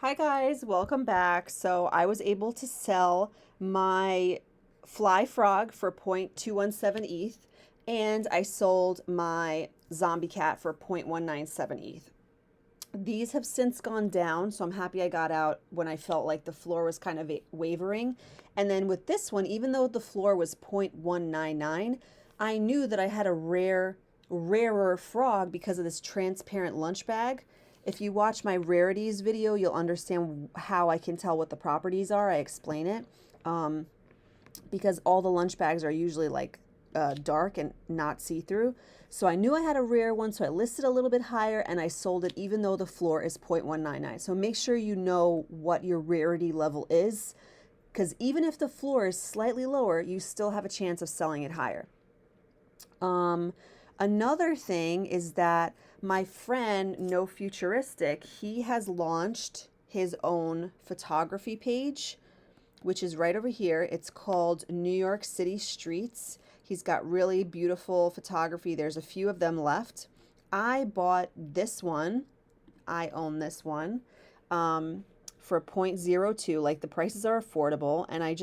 Hi guys, welcome back. So I was able to sell my fly frog for 0.217 ETH and I sold my zombie cat for 0.197 ETH. These have since gone down, so I'm happy I got out when I felt like the floor was kind of wavering. And then with this one, even though the floor was 0.199, I knew that I had a rarer frog because of this transparent lunch bag. If you watch my rarities video, you'll understand how I can tell what the properties are. I explain it. Because all the lunch bags are usually like dark and not see-through. So I knew I had a rare one, so I listed a little bit higher and I sold it even though the floor is 0.199. So make sure you know what your rarity level is, because even if the floor is slightly lower, you still have a chance of selling it higher. Another thing is that my friend NoFuturistic, he has launched his own photography page, which is right over here. It's called New York City Streets. He's got really beautiful photography. There's a few of them left. I bought this one. I own this one for 0.02. Like the prices are affordable. And I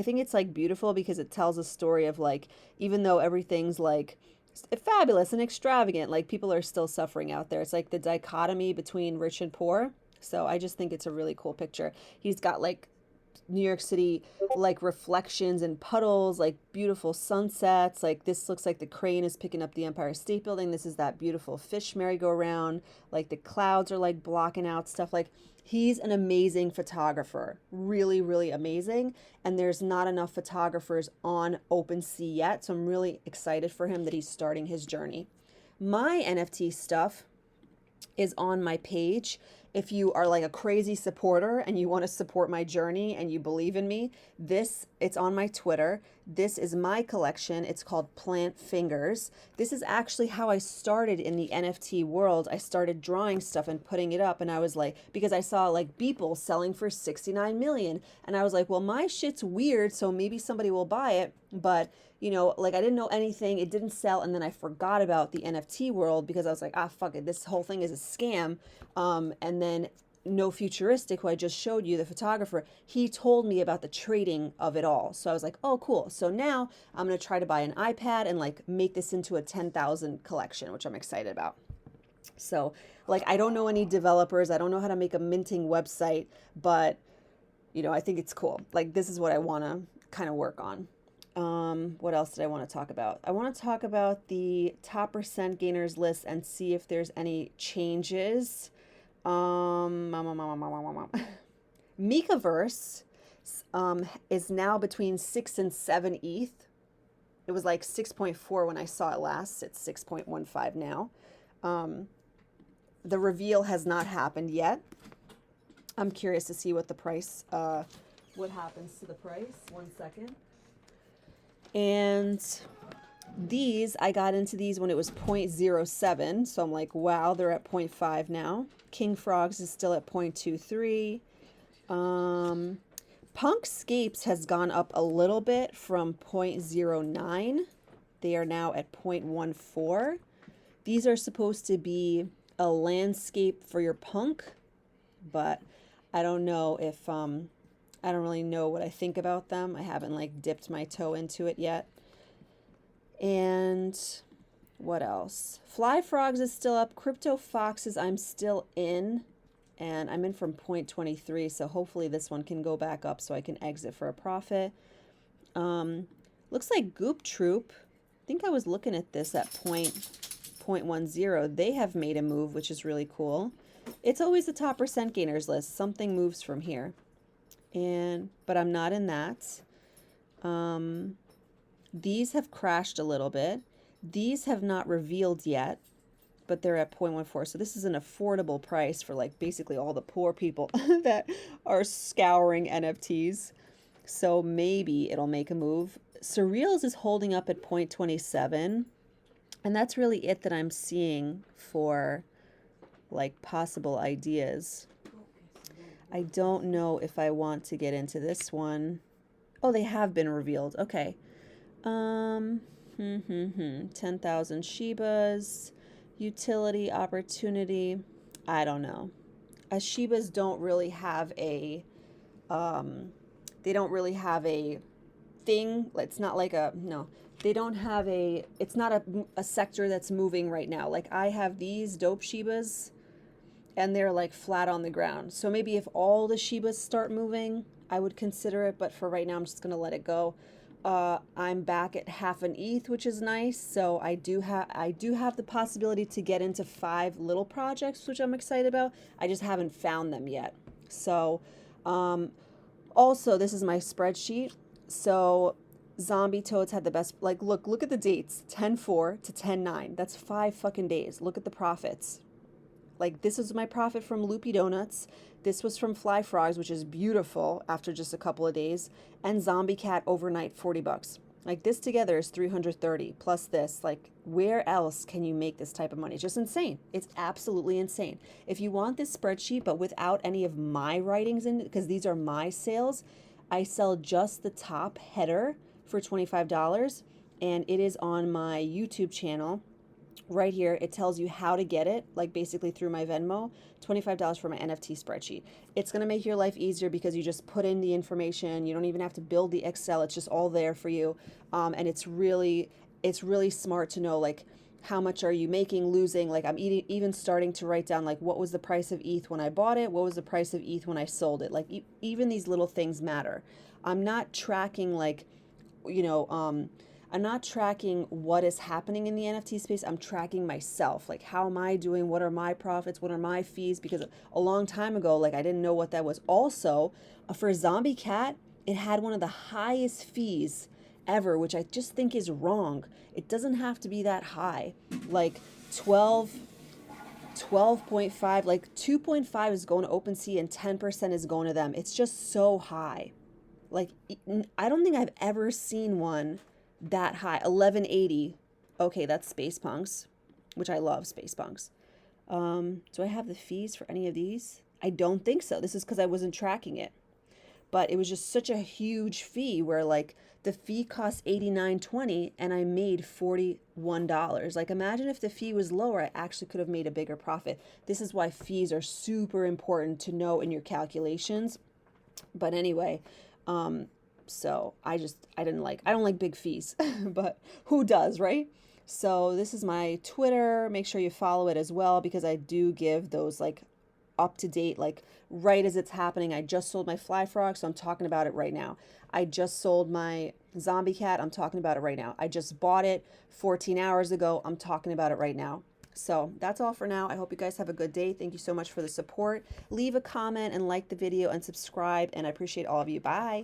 think it's like beautiful because it tells a story of like, even though everything's like fabulous and extravagant, like people are still suffering out there. It's like the dichotomy between rich and poor. So I just think it's a really cool picture. He's got like New York City like reflections and puddles, like beautiful sunsets. Like this looks like the crane is picking up the Empire State Building. This is that beautiful fish merry-go-round. Like the clouds are like blocking out stuff. Like he's an amazing photographer, really, really amazing. And there's not enough photographers on OpenSea yet. So I'm really excited for him that he's starting his journey. My NFT stuff is on my page. If you are like a crazy supporter and you want to support my journey and you believe in me, it's on my Twitter. This is my collection. It's called Plant Fingers. This is actually how I started in the NFT world. I started drawing stuff and putting it up, and I was like, because I saw like Beeple selling for 69 million, and I was like, well, my shit's weird, so maybe somebody will buy it. But like I didn't know anything. It didn't sell. And then I forgot about the NFT world because I was like, ah, fuck it. This whole thing is a scam. And then NoFuturistic, who I just showed you, the photographer, he told me about the trading of it all. So I was like, oh, cool. So now I'm going to try to buy an iPad and like make this into a 10,000 collection, which I'm excited about. So like, I don't know any developers. I don't know how to make a minting website, but I think it's cool. Like this is what I want to kind of work on. What else did I want to talk about? I want to talk about the top percent gainers list and see if there's any changes. Mikaverse is now between 6 and 7 ETH. It was like 6.4 when I saw it last. It's 6.15 now. The reveal has not happened yet. I'm curious to see what the price, what happens to the price. 1 second. And I got into these when it was 0.07. So I'm like, wow, they're at 0.5 now. King Frogs is still at 0.23. Punkscapes has gone up a little bit from 0.09. They are now at 0.14. These are supposed to be a landscape for your punk, but I don't know if I don't really know what I think about them. I haven't like dipped my toe into it yet. And what else? Fly Frogs is still up. Crypto Foxes I'm still in. And I'm in from 0.23. So hopefully this one can go back up so I can exit for a profit. Looks like Goop Troop. I think I was looking at this at 0.10. They have made a move, which is really cool. It's always the top percent gainers list. Something moves from here. But I'm not in that. These have crashed a little bit. These have not revealed yet, but they're at 0.14. So this is an affordable price for like basically all the poor people that are scouring NFTs. So maybe it'll make a move. Surreals is holding up at 0.27. And that's really it that I'm seeing for like possible ideas. I don't know if I want to get into this one. Oh, they have been revealed. Okay. 10,000 Shibas, utility, opportunity. I don't know. Ashibas don't really have a um, they don't really have a thing. It's not like a no. They don't have a. It's not a sector that's moving right now. Like I have these dope Shibas, and they're like flat on the ground. So maybe if all the Shibas start moving, I would consider it. But for right now, I'm just gonna let it go. I'm back at half an ETH, which is nice. So I do have the possibility to get into 5 little projects, which I'm excited about. I just haven't found them yet. So, um, also, this is my spreadsheet. So, Zombie Toads had the best. Like, look at the dates: 10/4 to 10/9. That's 5 fucking days. Look at the profits. Like, this is my profit from Loopy Donuts. This was from Fly Frogs, which is beautiful after just a couple of days. And Zombie Cat overnight, $40. Like, this together is 330 plus this. Like, where else can you make this type of money? It's just insane. It's absolutely insane. If you want this spreadsheet, but without any of my writings in it, because these are my sales, I sell just the top header for $25, and it is on my YouTube channel right here. It tells you how to get it, like basically through my Venmo. $25 for my NFT spreadsheet. It's going to make your life easier because you just put in the information. You don't even have to build the Excel. It's just all there for you. And it's really smart to know, like, how much are you making, losing. Like, I'm even starting to write down, like, what was the price of ETH when I bought it, what was the price of ETH when I sold it. Like, even these little things matter. I'm not tracking, like, you know, I'm not tracking what is happening in the NFT space. I'm tracking myself. Like, how am I doing? What are my profits? What are my fees? Because a long time ago, like, I didn't know what that was. Also, for Zombie Cat, it had one of the highest fees ever, which I just think is wrong. It doesn't have to be that high. Like 12.5, like 2.5 is going to OpenSea and 10% is going to them. It's just so high. Like, I don't think I've ever seen one that high. 1180. Okay, that's Space Punks, which I love Space Punks. Do I have the fees for any of these? I don't think so. This is because I wasn't tracking it. But it was just such a huge fee where, like, the fee cost $89.20 and I made $41. Like, imagine if the fee was lower, I actually could have made a bigger profit. This is why fees are super important to know in your calculations. But anyway, so I don't like big fees, but who does, right? So this is my Twitter. Make sure you follow it as well because I do give those, like, up to date, like, right as it's happening. I just sold my Fly Frog, so I'm talking about it right now. I just sold my Zombie Cat. I'm talking about it right now. I just bought it 14 hours ago. I'm talking about it right now. So that's all for now. I hope you guys have a good day. Thank you so much for the support. Leave a comment and like the video and subscribe, and I appreciate all of you. Bye.